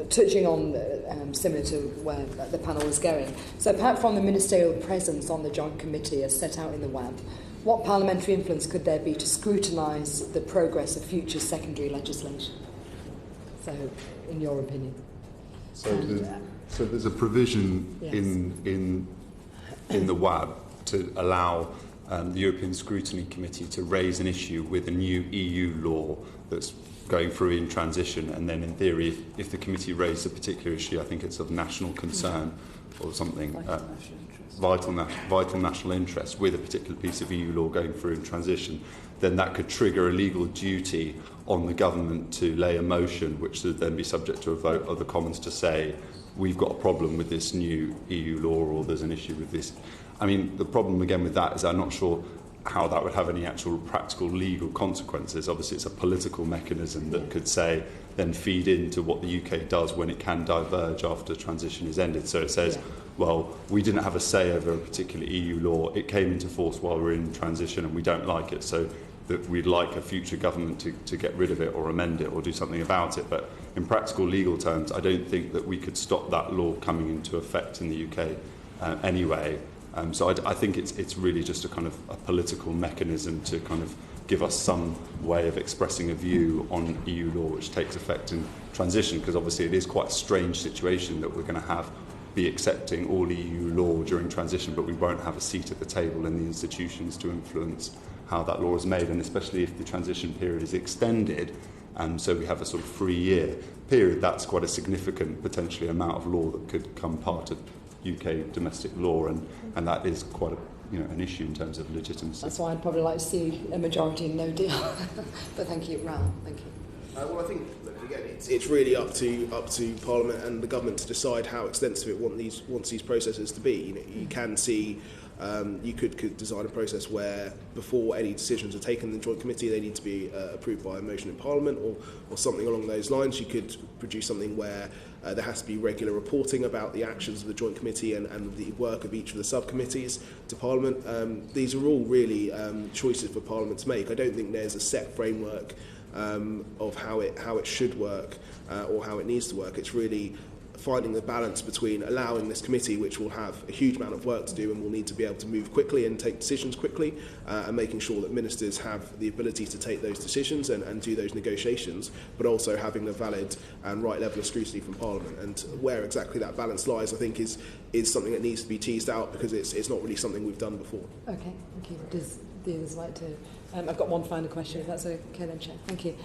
touching on similar to where the panel was going. So apart from the ministerial presence on the Joint Committee as set out in the WAB, what parliamentary influence could there be to scrutinise the progress of future secondary legislation? So, in your opinion. So there's a provision yes. in the WAB to allow the European Scrutiny Committee to raise an issue with a new EU law that's going through in transition, and then in theory if the committee raised a particular issue, I think it's of national concern or something, vital national interest with a particular piece of EU law going through in transition, then that could trigger a legal duty on the government to lay a motion which would then be subject to a vote of the Commons to say we've got a problem with this new EU law or there's an issue with this. I mean, the problem again with that is I'm not sure how that would have any actual practical legal consequences. Obviously it's a political mechanism that could say then feed into what the UK does when it can diverge after transition is ended. So it says, well, we didn't have a say over a particular EU law, it came into force while we're in transition and we don't like it, so that we'd like a future government to get rid of it or amend it or do something about it. But in practical legal terms, I don't think that we could stop that law coming into effect in the UK anyway. So I think it's really just a kind of a political mechanism to kind of give us some way of expressing a view on EU law which takes effect in transition, because obviously it is quite a strange situation that we're going to be accepting all EU law during transition, but we won't have a seat at the table in the institutions to influence how that law is made, and especially if the transition period is extended, so we have a sort of 3-year period, that's quite a significant potentially amount of law that could become part of UK domestic law, and that is quite an issue in terms of legitimacy. That's why I'd probably like to see a majority in no deal. But thank you, Raoul. Thank you. Well, I think again, it's really up to Parliament and the government to decide how extensive it wants these processes to be. You can see. You could design a process where before any decisions are taken in the Joint Committee they need to be approved by a motion in Parliament or something along those lines. You could produce something where there has to be regular reporting about the actions of the Joint Committee and the work of each of the subcommittees to Parliament. These are all really choices for Parliament to make. I don't think there's a set framework of how it should work or how it needs to work. It's really finding the balance between allowing this committee, which will have a huge amount of work to do and will need to be able to move quickly and take decisions quickly, and making sure that ministers have the ability to take those decisions and do those negotiations, but also having the valid and right level of scrutiny from Parliament. And where exactly that balance lies, I think, is something that needs to be teased out, because it's not really something we've done before. Okay, thank you. Does the others like to... I've got one final question, if that's okay then, Chair. Thank you.